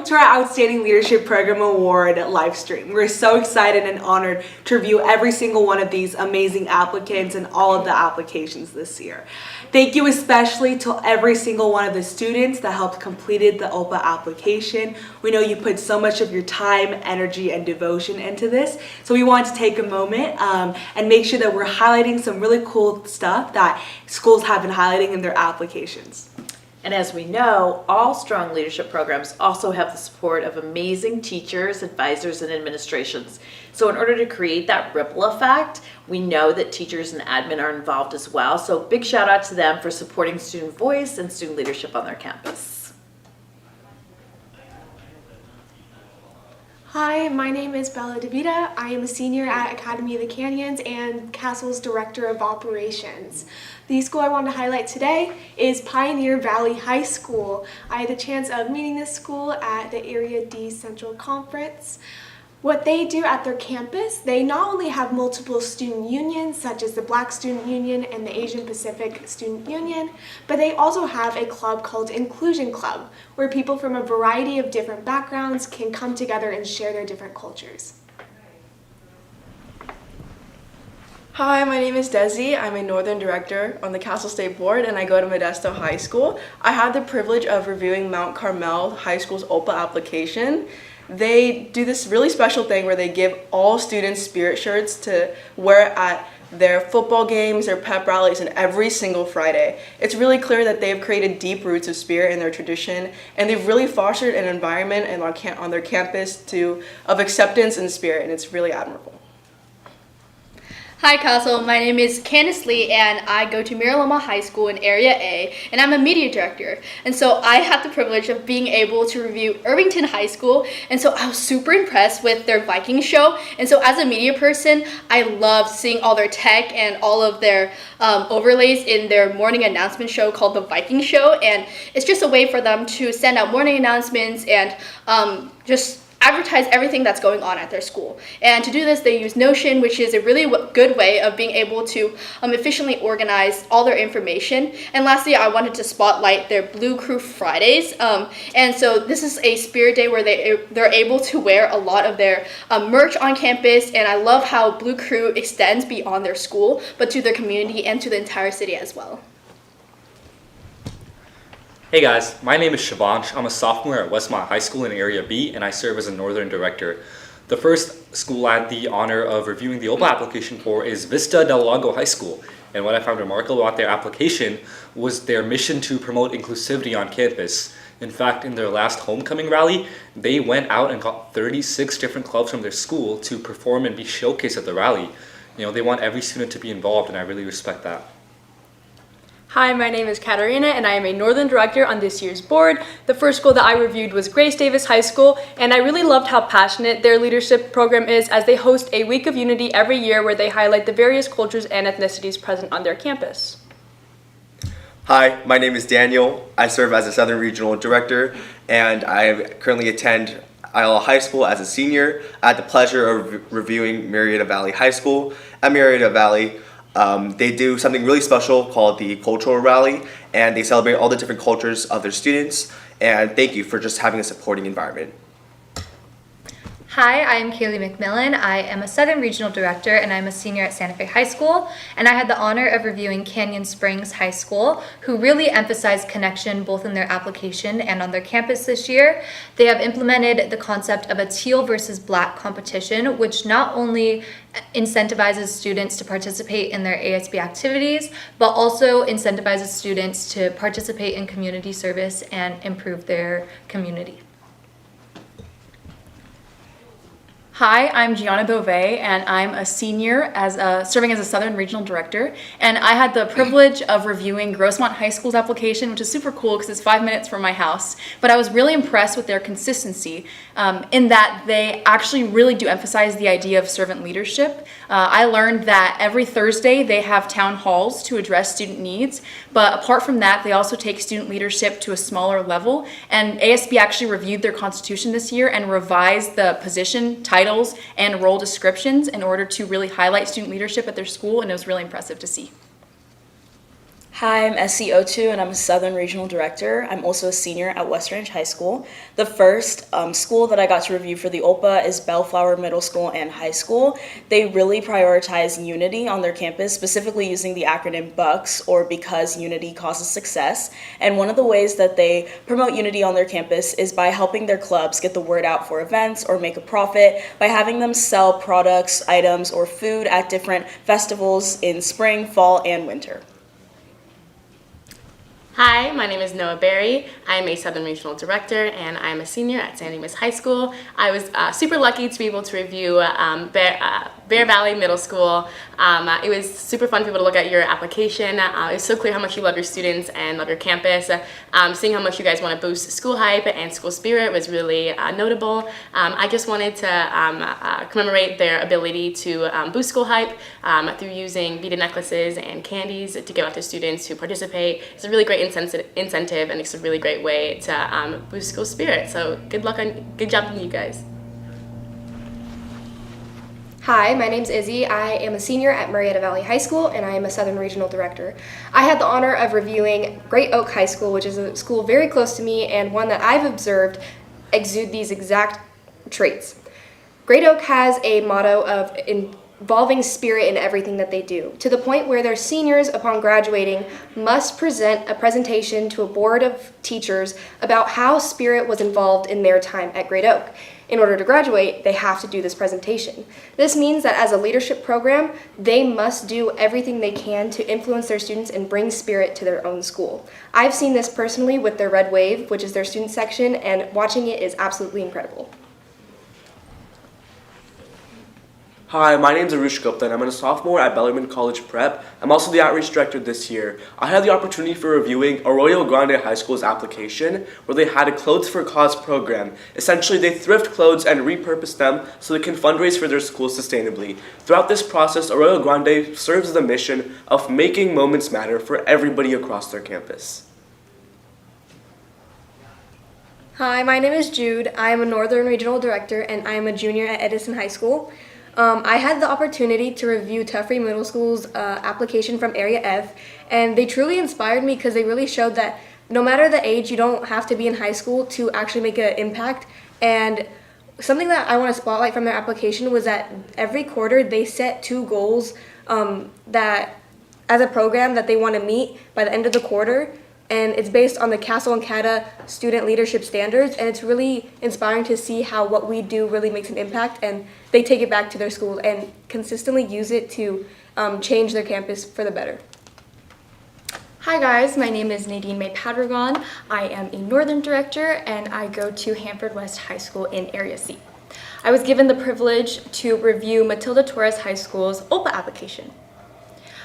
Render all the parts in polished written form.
welcome to our Outstanding Leadership Program Award live stream. We're so excited and honored to review every single one of these amazing applicants and all of the applications this year. Thank you especially to every single one of the students that helped completed the OLPA application. We know you put so much of your time, energy, and devotion into this, so we wanted to take a moment and make sure that we're highlighting some really cool stuff that schools have been highlighting in their applications. And as we know, all strong leadership programs also have the support of amazing teachers, advisors, and administrations. So in order to create that ripple effect, we know that teachers and admin are involved as well. So big shout out to them for supporting student voice and student leadership on their campus. Hi, my name is Bella DeVita. I am a senior at Academy of the Canyons and CASL's Director of Operations. The school I want to highlight today is Pioneer Valley High School. I had the chance of meeting this school at the Area D Central Conference. What they do at their campus, they not only have multiple student unions, such as the Black Student Union and the Asian Pacific Student Union, but they also have a club called Inclusion Club, where people from a variety of different backgrounds can come together and share their different cultures. Hi, my name is Desi. I'm a Northern Director on the CASL State Board and I go to Modesto High School. I had the privilege of reviewing Mount Carmel High School's OLPA application. They do this really special thing where they give all students spirit shirts to wear at their football games, their pep rallies, and every single Friday. It's really clear that they've created deep roots of spirit in their tradition, and they've really fostered an environment on their campus of acceptance and spirit, and it's really admirable. Hi CASL, my name is Candice Lee and I go to Miraloma High School in Area A and I'm a media director. And so I had the privilege of being able to review Irvington High School, and so I was super impressed with their Viking show. And so as a media person, I loved seeing all their tech and all of their overlays in their morning announcement show called the Viking Show. And it's just a way for them to send out morning announcements and just advertise everything that's going on at their school. And to do this, they use Notion, which is a really good way of being able to efficiently organize all their information. And lastly, I wanted to spotlight their Blue Crew Fridays. And so this is a spirit day where they're able to wear a lot of their merch on campus. And I love how Blue Crew extends beyond their school, but to their community and to the entire city as well. Hey guys, my name is Shivansh. I'm a sophomore at Westmont High School in Area B, and I serve as a Northern Director. The first school I had the honor of reviewing the OLPA application for is Vista Del Lago High School. And what I found remarkable about their application was their mission to promote inclusivity on campus. In fact, in their last homecoming rally, they went out and got 36 different clubs from their school to perform and be showcased at the rally. You know, they want every student to be involved, and I really respect that. Hi, my name is Katarina and I am a Northern Director on this year's board. The first school that I reviewed was Grace Davis High School, and I really loved how passionate their leadership program is, as they host a Week of Unity every year where they highlight the various cultures and ethnicities present on their campus. Hi, my name is Daniel. I serve as a Southern Regional Director and I currently attend Iowa High School as a senior. I had the pleasure of reviewing Marietta Valley High School. At Marietta Valley, they do something really special called the Cultural Rally, and they celebrate all the different cultures of their students. And thank you for just having a supporting environment. Hi, I'm Kaylee McMillan. I am a Southern Regional Director and I'm a senior at Santa Fe High School, and I had the honor of reviewing Canyon Springs High School, who really emphasized connection both in their application and on their campus this year. They have implemented the concept of a teal versus black competition, which not only incentivizes students to participate in their ASB activities, but also incentivizes students to participate in community service and improve their community. Hi, I'm Gianna Beauvais, and I'm a senior serving as a Southern Regional Director, and I had the privilege of reviewing Grossmont High School's application, which is super cool because it's 5 minutes from my house, but I was really impressed with their consistency in that they actually really do emphasize the idea of servant leadership. I learned that every Thursday they have town halls to address student needs, but apart from that, they also take student leadership to a smaller level, and ASB actually reviewed their constitution this year and revised the position, titles, and role descriptions in order to really highlight student leadership at their school, and it was really impressive to see. Hi, I'm SCO2 and I'm a Southern Regional Director. I'm also a senior at West Ranch High School. The first school that I got to review for the OLPA is Bellflower Middle School and High School. They really prioritize unity on their campus, specifically using the acronym BUCS, or Because Unity Causes Success. And one of the ways that they promote unity on their campus is by helping their clubs get the word out for events or make a profit by having them sell products, items, or food at different festivals in spring, fall, and winter. Hi, my name is Noah Berry. I'm a Southern Regional Director and I'm a senior at San Dimas High School. I was super lucky to be able to review Bear Valley Middle School. It was super fun to be able to look at your application. It was so clear how much you love your students and love your campus. Seeing how much you guys want to boost school hype and school spirit was really notable. I just wanted to commemorate their ability to boost school hype through using beaded necklaces and candies to give out to students who participate. It's a really great incentive and it's a really great way to boost school spirit. So good job on you guys. Hi, my name's Izzy. I am a senior at Marietta Valley High School and I am a Southern Regional Director. I had the honor of reviewing Great Oak High School, which is a school very close to me and one that I've observed exude these exact traits. Great Oak has a motto of involving spirit in everything that they do, to the point where their seniors, upon graduating, must present a presentation to a board of teachers about how spirit was involved in their time at Great Oak. In order to graduate, they have to do this presentation. This means that as a leadership program, they must do everything they can to influence their students and bring spirit to their own school. I've seen this personally with their Red Wave, which is their student section, and watching it is absolutely incredible. Hi, my name is Arush Gupta and I'm a sophomore at Bellarmine College Prep. I'm also the outreach director this year. I had the opportunity for reviewing Arroyo Grande High School's application where they had a Clothes for Cause program. Essentially, they thrift clothes and repurpose them so they can fundraise for their school sustainably. Throughout this process, Arroyo Grande serves the mission of making moments matter for everybody across their campus. Hi, my name is Jude. I am a Northern Regional Director and I am a junior at Edison High School. I had the opportunity to review Tuffrey Middle School's application from Area F, and they truly inspired me because they really showed that no matter the age, you don't have to be in high school to actually make an impact. And something that I want to spotlight from their application was that every quarter they set 2 goals that, as a program, that they want to meet by the end of the quarter. And it's based on the CASL and CATA student leadership standards, and it's really inspiring to see how what we do really makes an impact, and they take it back to their schools and consistently use it to change their campus for the better. Hi guys, my name is Nadine May Padragon. I am a Northern Director and I go to Hanford West High School in Area C. I was given the privilege to review Matilda Torres High School's OLPA application.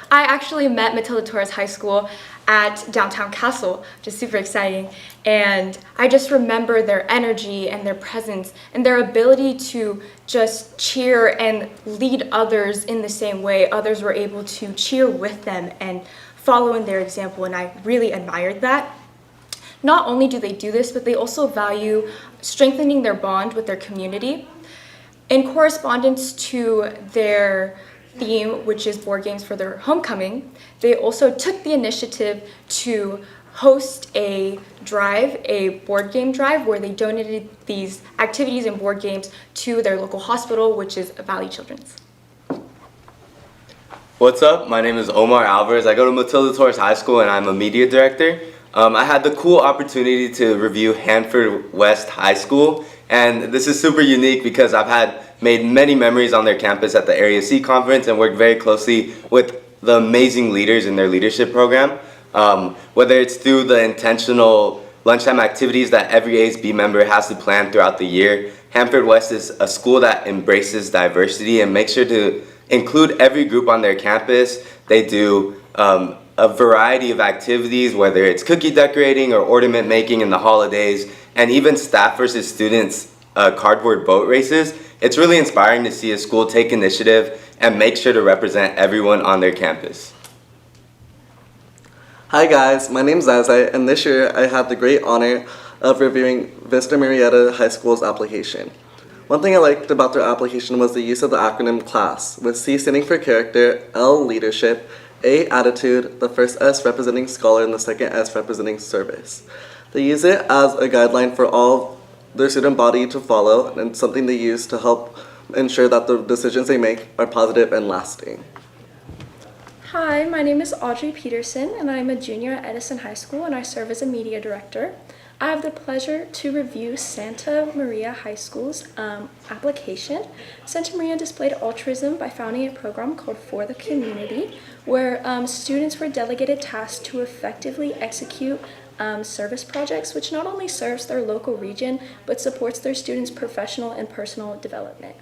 I actually met Matilda Torres High School at downtown CASL, which is super exciting, and I just remember their energy and their presence and their ability to just cheer and lead others in the same way. Others were able to cheer with them and follow in their example, and I really admired that. Not only do they do this, but they also value strengthening their bond with their community. In correspondence to their theme, which is board games for their homecoming, they also took the initiative to host a drive, a board game drive, where they donated these activities and board games to their local hospital, which is Valley Children's. What's up? My name is Omar Alvarez. I go to Matilda Torres High School and I'm a media director. I had the cool opportunity to review Hanford West High School, and this is super unique because I've made many memories on their campus at the Area C Conference and worked very closely with the amazing leaders in their leadership program. Whether it's through the intentional lunchtime activities that every ASB member has to plan throughout the year, Hanford West is a school that embraces diversity and makes sure to include every group on their campus. They do a variety of activities, whether it's cookie decorating or ornament making in the holidays, and even staff versus students cardboard boat races. It's really inspiring to see a school take initiative and make sure to represent everyone on their campus. Hi guys, my name's Zazai, and this year I had the great honor of reviewing Vista Marietta High School's application. One thing I liked about their application was the use of the acronym CLASS, with C standing for character, L leadership, A, attitude, the first S representing scholar and the second S representing service. They use it as a guideline for all their student body to follow and something they use to help ensure that the decisions they make are positive and lasting. Hi, my name is Audrey Peterson, and I'm a junior at Edison High School, and I serve as a media director. I have the pleasure to review Santa Maria High School's application. Santa Maria displayed altruism by founding a program called For the Community, where students were delegated tasks to effectively execute service projects, which not only serves their local region, but supports their students' professional and personal development.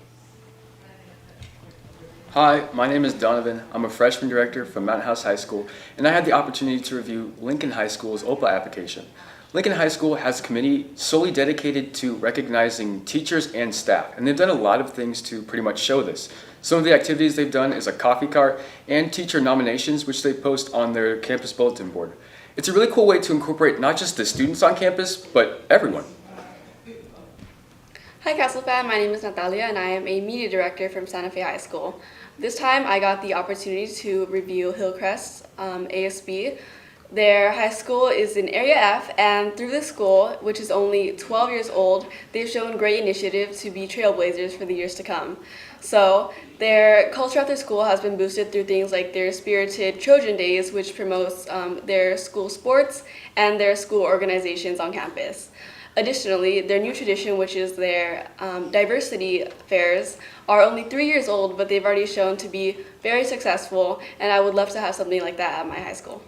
Hi, my name is Donovan. I'm a freshman director from Mountain House High School, and I had the opportunity to review Lincoln High School's OLPA application. Lincoln High School has a committee solely dedicated to recognizing teachers and staff, and they've done a lot of things to pretty much show this. Some of the activities they've done is a coffee cart and teacher nominations, which they post on their campus bulletin board. It's a really cool way to incorporate not just the students on campus, but everyone. Hi CASL fan, my name is Natalia and I am a media director from Santa Fe High School. This time I got the opportunity to review Hillcrest ASB. Their high school is in Area F, and through this school, which is only 12 years old, they've shown great initiative to be trailblazers for the years to come. So their culture at their school has been boosted through things like their Spirited Trojan Days, which promotes their school sports and their school organizations on campus. Additionally, their new tradition, which is their diversity fairs, are only 3 years old, but they've already shown to be very successful, and I would love to have something like that at my high school.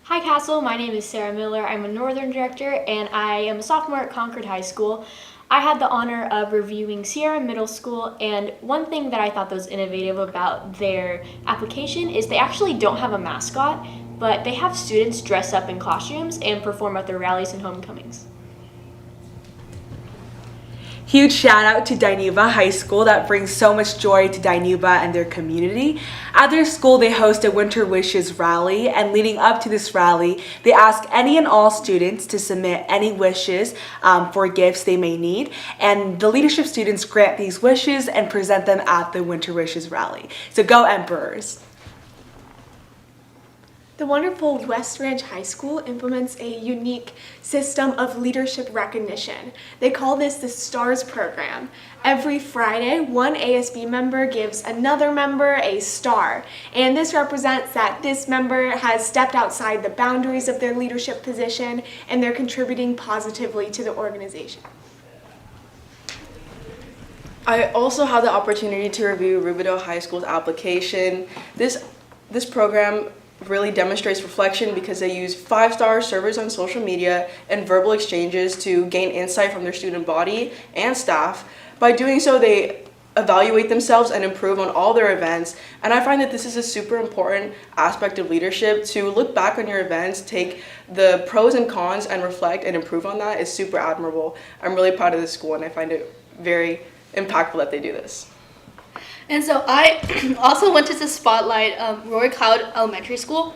Hi CASL, my name is Sarah Miller. I'm a Northern Director and I am a sophomore at Concord High School. I had the honor of reviewing Sierra Middle School, and one thing that I thought was innovative about their application is they actually don't have a mascot, but they have students dress up in costumes and perform at their rallies and homecomings. Huge shout out to Dinuba High School that brings so much joy to Dinuba and their community. At their school, they host a Winter Wishes rally, and leading up to this rally, they ask any and all students to submit any wishes for gifts they may need, and the leadership students grant these wishes and present them at the Winter Wishes rally. So go Emperors! The wonderful West Ranch High School implements a unique system of leadership recognition. They call this the STARS program. Every Friday, one ASB member gives another member a star, and this represents that this member has stepped outside the boundaries of their leadership position and they're contributing positively to the organization. I also had the opportunity to review Rubidoux High School's application. This program really demonstrates reflection because they use 5-star surveys on social media and verbal exchanges to gain insight from their student body and staff. By doing so, they evaluate themselves and improve on all their events. And I find that this is a super important aspect of leadership. To look back on your events, take the pros and cons and reflect and improve on that is super admirable. I'm really proud of this school and I find it very impactful that they do this. And so I also wanted to spotlight Roy Cloud Elementary School.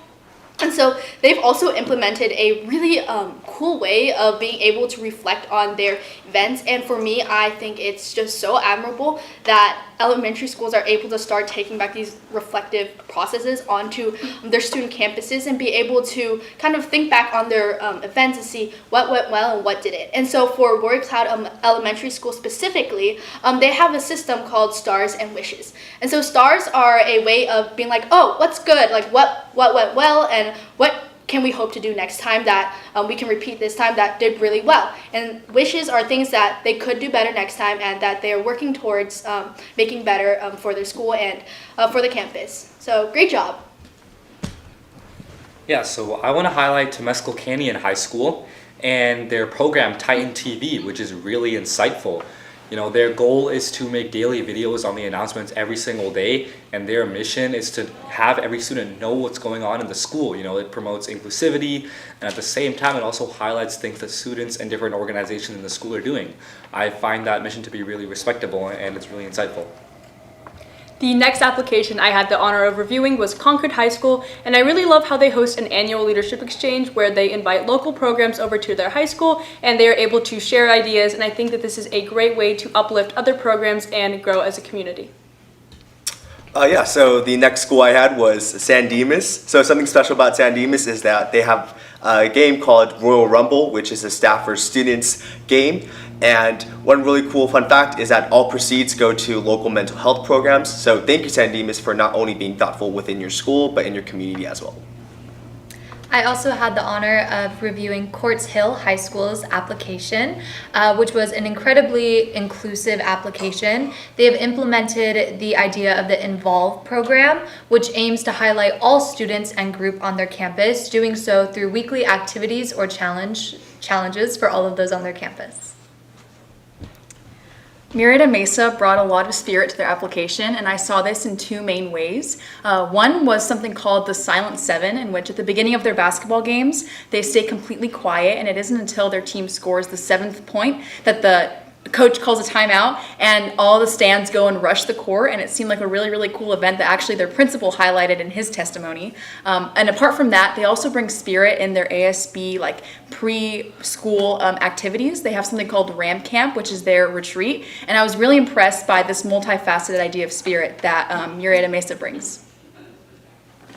And so they've also implemented a really cool way of being able to reflect on their events. And for me, I think it's just so admirable that elementary schools are able to start taking back these reflective processes onto their student campuses and be able to kind of think back on their events and see what went well and what didn't. And so for Roy Cloud Elementary School specifically, they have a system called Stars and Wishes. And so stars are a way of being like, oh, what's good? Like what went well and what can we hope to do next time that we can repeat this time that did really well. And wishes are things that they could do better next time and that they're working towards making better for their school and for the campus. So great job. Yeah, so I want to highlight Temescal Canyon High School and their program Titan TV, which is really insightful. You know, their goal is to make daily videos on the announcements every single day, and their mission is to have every student know what's going on in the school. You know, it promotes inclusivity, and at the same time, it also highlights things that students and different organizations in the school are doing. I find that mission to be really respectable, and it's really insightful. The next application I had the honor of reviewing was Concord High School, and I really love how they host an annual leadership exchange where they invite local programs over to their high school and they are able to share ideas, and I think that this is a great way to uplift other programs and grow as a community. Yeah, so the next school I had was San Dimas. So something special about San Dimas is that they have a game called Royal Rumble, which is a staff versus students game. And one really cool fun fact is that all proceeds go to local mental health programs. So thank you, San Dimas, for not only being thoughtful within your school, but in your community as well. I also had the honor of reviewing Courts Hill High School's application, which was an incredibly inclusive application. They have implemented the idea of the Involve program, which aims to highlight all students and group on their campus, doing so through weekly activities or challenges for all of those on their campus. Murrieta Mesa brought a lot of spirit to their application, and I saw this in two main ways. One was something called the Silent Seven, in which at the beginning of their basketball games, they stay completely quiet, and it isn't until their team scores the 7th point that the coach calls a timeout and all the stands go and rush the court, and it seemed like a really, really cool event that actually their principal highlighted in his testimony. And apart from that, they also bring spirit in their ASB like preschool activities. They have something called Ram Camp, which is their retreat, and I was really impressed by this multifaceted idea of spirit that Murrieta Mesa brings.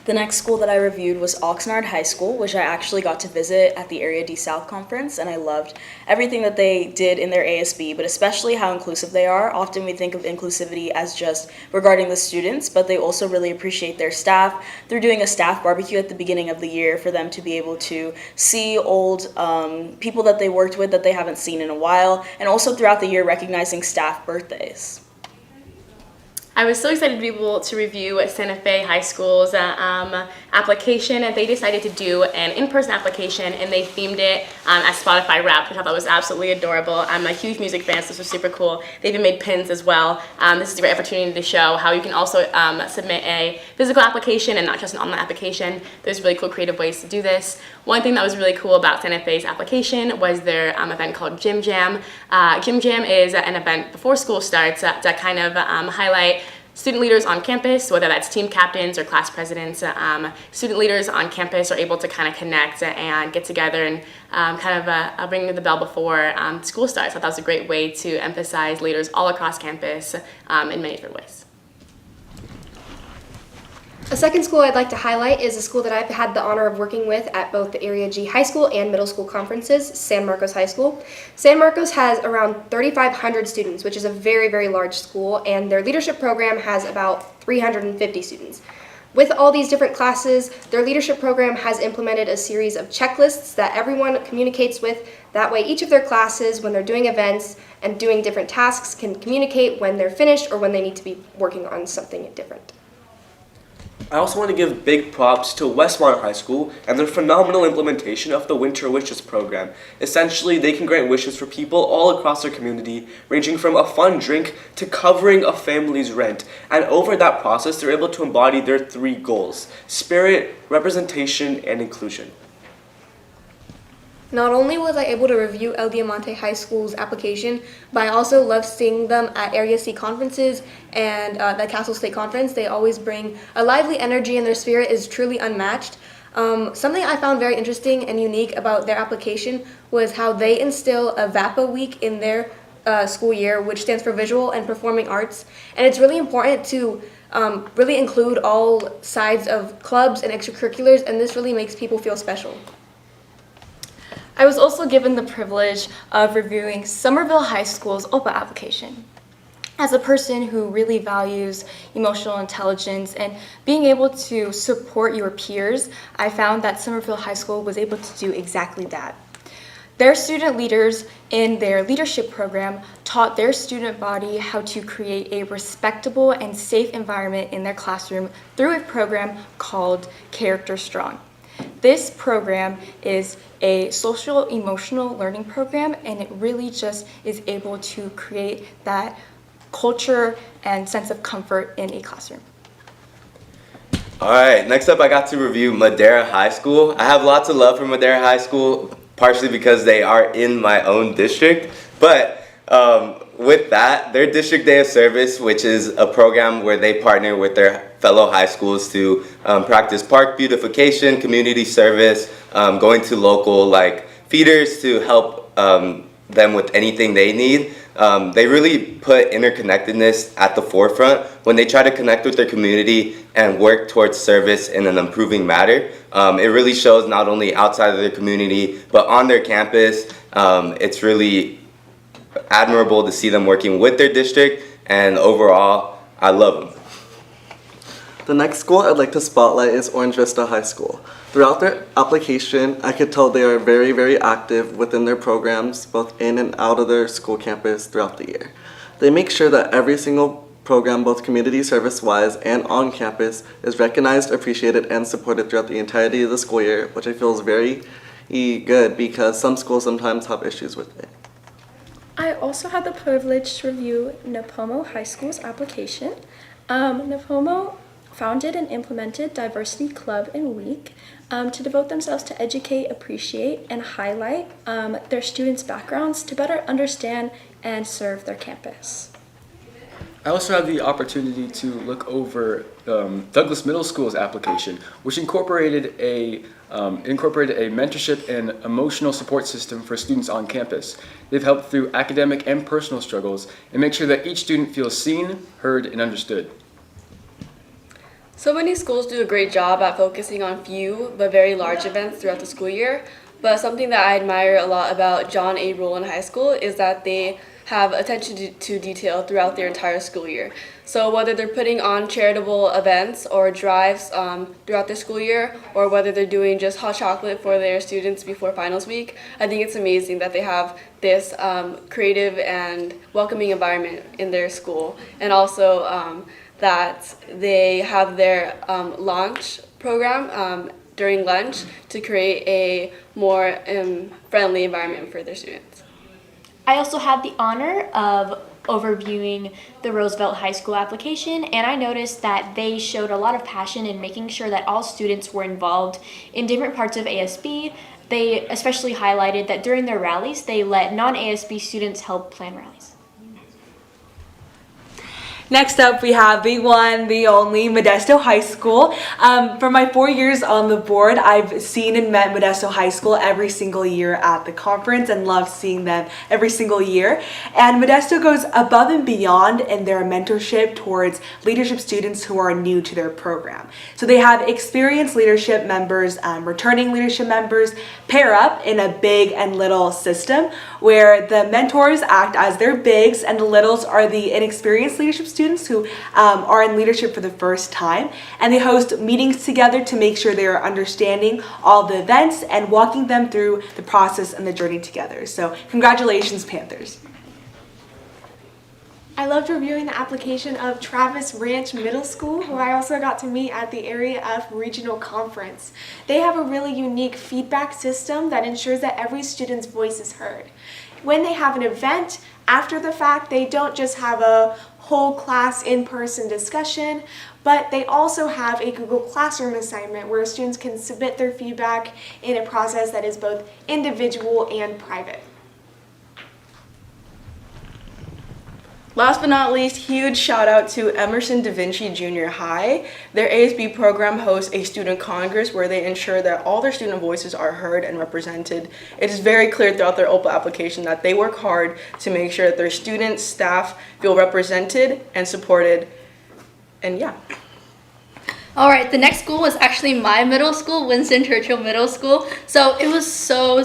The next school that I reviewed was Oxnard High School, which I actually got to visit at the Area D South Conference, and I loved everything that they did in their ASB, but especially how inclusive they are. Often we think of inclusivity as just regarding the students, but they also really appreciate their staff. They're doing a staff barbecue at the beginning of the year for them to be able to see old people that they worked with that they haven't seen in a while, and also throughout the year recognizing staff birthdays. I was so excited to be able to review Santa Fe High School's application, and they decided to do an in-person application, and they themed it as Spotify Wrapped, which I thought was absolutely adorable. I'm a huge music fan, so this was super cool. They even made pins as well. This is a great opportunity to show how you can also submit a physical application and not just an online application. There's really cool creative ways to do this. One thing that was really cool about Santa Fe's application was their event called Gym Jam. Gym Jam is an event before school starts to kind of highlight student leaders on campus, whether that's team captains or class presidents. Student leaders on campus are able to kind of connect and get together and kind of ring the bell before school starts. I thought that was a great way to emphasize leaders all across campus in many different ways. A second school I'd like to highlight is a school that I've had the honor of working with at both the Area G High School and middle school conferences, San Marcos High School. San Marcos has around 3,500 students, which is a very, very large school, and their leadership program has about 350 students. With all these different classes, their leadership program has implemented a series of checklists that everyone communicates with. That way, each of their classes, when they're doing events and doing different tasks, can communicate when they're finished or when they need to be working on something different. I also want to give big props to Westmont High School and their phenomenal implementation of the Winter Wishes program. Essentially, they can grant wishes for people all across their community, ranging from a fun drink to covering a family's rent. And over that process, they're able to embody their 3 goals: spirit, representation, and inclusion. Not only was I able to review El Diamante High School's application, but I also love seeing them at Area C conferences and the CASL State Conference. They always bring a lively energy, and their spirit is truly unmatched. Something I found very interesting and unique about their application was how they instill a VAPA week in their school year, which stands for Visual and Performing Arts. And it's really important to really include all sides of clubs and extracurriculars, and this really makes people feel special. I was also given the privilege of reviewing Somerville High School's OLPA application. As a person who really values emotional intelligence and being able to support your peers, I found that Somerville High School was able to do exactly that. Their student leaders in their leadership program taught their student body how to create a respectable and safe environment in their classroom through a program called Character Strong. This program is a social emotional learning program, and it really just is able to create that culture and sense of comfort in a classroom. All right, next up I got to review Madera High School. I have lots of love for Madera High School, partially because they are in my own district, but with that, their District Day of Service, which is a program where they partner with their fellow high schools to practice park beautification, community service, going to local feeders to help them with anything they need. They really put interconnectedness at the forefront when they try to connect with their community and work towards service in an improving manner. It really shows not only outside of their community, but on their campus. It's really admirable to see them working with their district, and overall, I love them. The next school I'd like to spotlight is Orange Vista High School. Throughout their application, I could tell they are very, very active within their programs, both in and out of their school campus throughout the year. They make sure that every single program, both community service-wise and on campus, is recognized, appreciated, and supported throughout the entirety of the school year, which I feel is very good because some schools sometimes have issues with it. I also had the privilege to review Napomo High School's application. Napomo founded and implemented Diversity Club and Week to devote themselves to educate, appreciate, and highlight their students' backgrounds to better understand and serve their campus. I also had the opportunity to look over Douglas Middle School's application, which incorporated a mentorship and emotional support system for students on campus. They've helped through academic and personal struggles and make sure that each student feels seen, heard, and understood. So many schools do a great job at focusing on few but very large events throughout the school year, but something that I admire a lot about John A. Rowland High School is that they have attention to detail throughout their entire school year. So whether they're putting on charitable events or drives throughout their school year, or whether they're doing just hot chocolate for their students before finals week, I think it's amazing that they have this creative and welcoming environment in their school, and also that they have their launch program during lunch to create a more friendly environment for their students. I also had the honor of overviewing the Roosevelt High School application, and I noticed that they showed a lot of passion in making sure that all students were involved in different parts of ASB. They especially highlighted that during their rallies, they let non-ASB students help plan rallies. Next up, we have the one, the only Modesto High School. For my 4 years on the board, I've seen and met Modesto High School every single year at the conference and love seeing them every single year. And Modesto goes above and beyond in their mentorship towards leadership students who are new to their program. So they have experienced leadership members, returning leadership members, pair up in a big and little system where the mentors act as their bigs and the littles are the inexperienced leadership students who are in leadership for the first time, and they host meetings together to make sure they are understanding all the events and walking them through the process and the journey together. So congratulations, Panthers. I loved reviewing the application of Travis Ranch Middle School, who I also got to meet at the Area F Regional Conference. They have a really unique feedback system that ensures that every student's voice is heard. When they have an event, after the fact, they don't just have a whole class in-person discussion, but they also have a Google Classroom assignment where students can submit their feedback in a process that is both individual and private. Last but not least, huge shout out to Emerson Da Vinci Junior High. Their ASB program hosts a student congress where they ensure that all their student voices are heard and represented. It is very clear throughout their OLPA application that they work hard to make sure that their students, staff feel represented and supported. And yeah. All right, the next school was actually my middle school, Winston Churchill Middle School. So it was so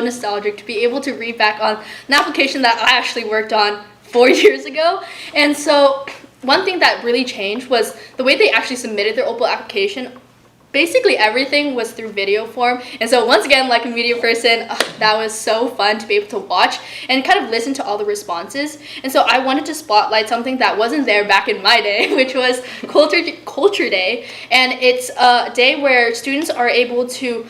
nostalgic to be able to read back on an application that I actually worked on 4 years ago. And so one thing that really changed was the way they actually submitted their OLPA application. Basically everything was through video form. And so once again, like a media person, that was so fun to be able to watch and kind of listen to all the responses. And so I wanted to spotlight something that wasn't there back in my day, which was Culture Day. And it's a day where students are able to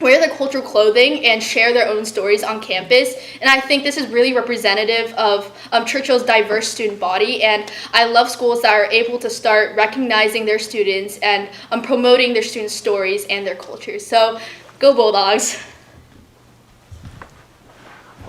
wear their cultural clothing and share their own stories on campus. And I think this is really representative of Churchill's diverse student body. And I love schools that are able to start recognizing their students and promoting their students' stories and their cultures. So go Bulldogs.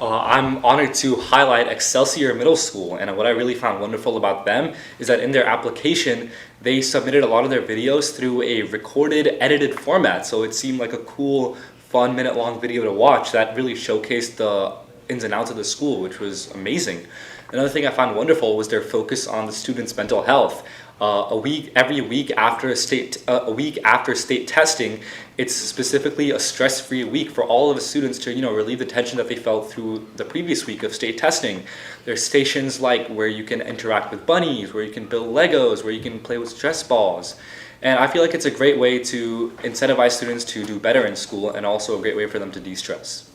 I'm honored to highlight Excelsior Middle School, and what I really found wonderful about them is that in their application, they submitted a lot of their videos through a recorded, edited format, so it seemed like a cool, fun, minute-long video to watch that really showcased the ins and outs of the school, which was amazing. Another thing I found wonderful was their focus on the students' mental health. Every week after state testing, it's specifically a stress-free week for all of the students to relieve the tension that they felt through the previous week of state testing. There's stations like where you can interact with bunnies, where you can build Legos, where you can play with stress balls. And I feel like it's a great way to incentivize students to do better in school, and also a great way for them to de-stress.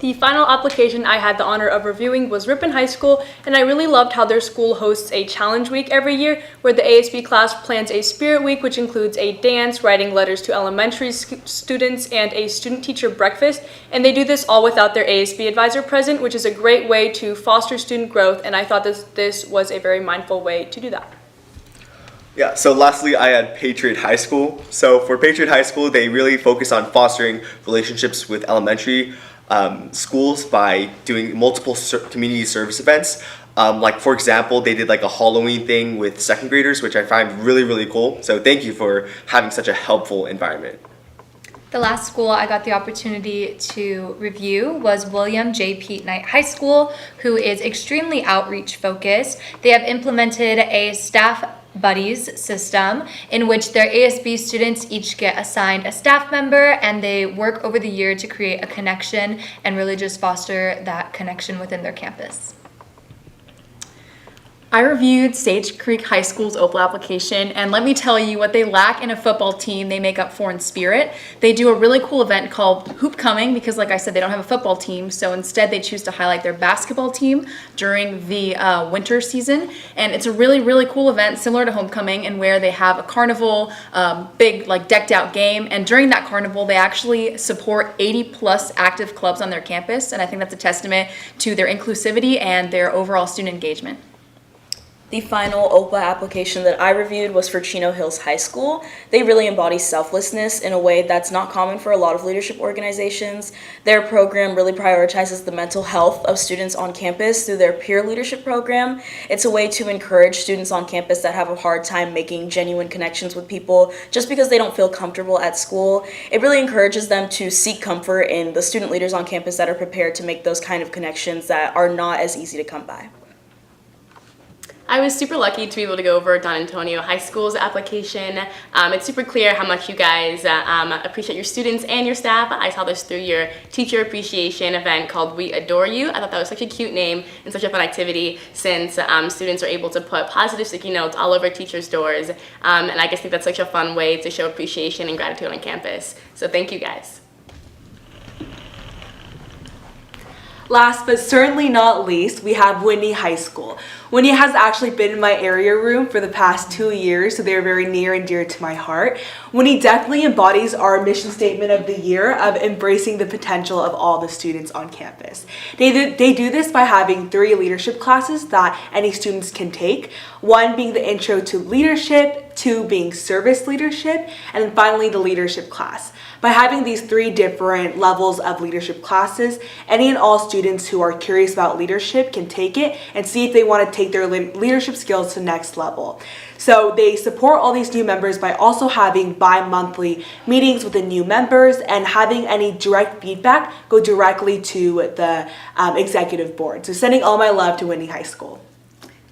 The final application I had the honor of reviewing was Ripon High School, and I really loved how their school hosts a challenge week every year where the ASB class plans a spirit week, which includes a dance, writing letters to elementary students, and a student-teacher breakfast. And they do this all without their ASB advisor present, which is a great way to foster student growth, and I thought this was a very mindful way to do that. Yeah, so lastly, I had Patriot High School. So for Patriot High School, they really focus on fostering relationships with elementary schools by doing multiple community service events. Like for example, they did like a Halloween thing with second graders, which I find really, really cool. So thank you for having such a helpful environment. The last school I got the opportunity to review was William J. Pete Knight High School, who is extremely outreach focused. They have implemented a staff buddies system in which their ASB students each get assigned a staff member, and they work over the year to create a connection and really just foster that connection within their campus. I reviewed Sage Creek High School's OLPA application, and let me tell you, what they lack in a football team, they make up for in spirit. They do a really cool event called Hoop Coming because, like I said, they don't have a football team, so instead they choose to highlight their basketball team during the winter season. And it's a really, really cool event similar to Homecoming, in where they have a carnival, big like decked out game, and during that carnival they actually support 80 plus active clubs on their campus, and I think that's a testament to their inclusivity and their overall student engagement. The final OLPA application that I reviewed was for Chino Hills High School. They really embody selflessness in a way that's not common for a lot of leadership organizations. Their program really prioritizes the mental health of students on campus through their peer leadership program. It's a way to encourage students on campus that have a hard time making genuine connections with people just because they don't feel comfortable at school. It really encourages them to seek comfort in the student leaders on campus that are prepared to make those kind of connections that are not as easy to come by. I was super lucky to be able to go over Don Antonio High School's application. It's super clear how much you guys appreciate your students and your staff. I saw this through your teacher appreciation event called We Adore You. I thought that was such a cute name and such a fun activity, since students are able to put positive sticky notes all over teachers' doors. And I just think that's such a fun way to show appreciation and gratitude on campus. So thank you guys. Last but certainly not least, we have Whitney High School. Whitney has actually been in my area room for the past 2 years, so they're very near and dear to my heart. Whitney definitely embodies our mission statement of the year of embracing the potential of all the students on campus. They do this by having 3 leadership classes that any students can take, 1 being the intro to leadership, 2 being service leadership, and then finally the leadership class. By having these 3 different levels of leadership classes, any and all students who are curious about leadership can take it and see if they want to take their leadership skills to the next level. So they support all these new members by also having bi-monthly meetings with the new members, and having any direct feedback go directly to the executive board. So sending all my love to Whitney High School.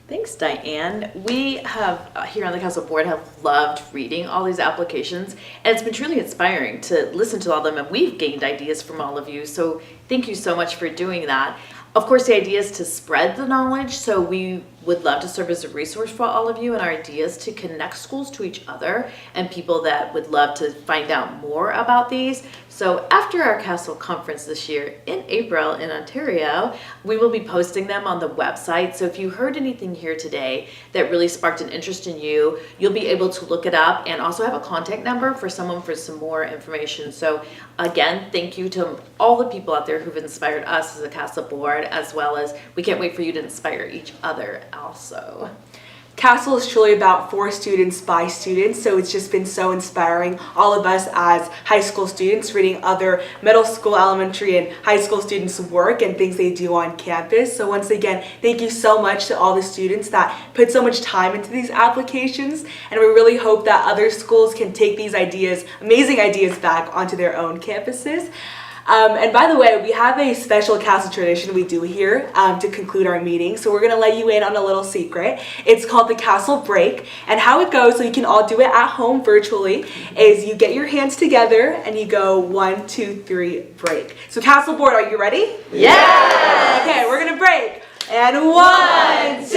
Thanks, Diane. We have, here on the CASL board, have loved reading all these applications, and it's been truly inspiring to listen to all of them, and we've gained ideas from all of you, so thank you so much for doing that. Of course, the idea is to spread the knowledge, so we would love to serve as a resource for all of you, and our idea is to connect schools to each other and people that would love to find out more about these. So after our CASL conference this year in April in Ontario, we will be posting them on the website. So if you heard anything here today that really sparked an interest in you, you'll be able to look it up and also have a contact number for someone for some more information. So again, thank you to all the people out there who've inspired us as a CASL board, as well as we can't wait for you to inspire each other also. CASL is truly about for students by students, so it's just been so inspiring, all of us as high school students reading other middle school, elementary, and high school students' work and things they do on campus. So once again, thank you so much to all the students that put so much time into these applications, and we really hope that other schools can take these ideas, amazing ideas, back onto their own campuses. And by the way, we have a special CASL tradition we do here to conclude our meeting. So we're going to let you in on a little secret. It's called the CASL break. And how it goes, so you can all do it at home virtually, is you get your hands together and you go 1, 2, 3, break. So CASL board, are you ready? Yes! Okay, we're going to break. And 1, 2,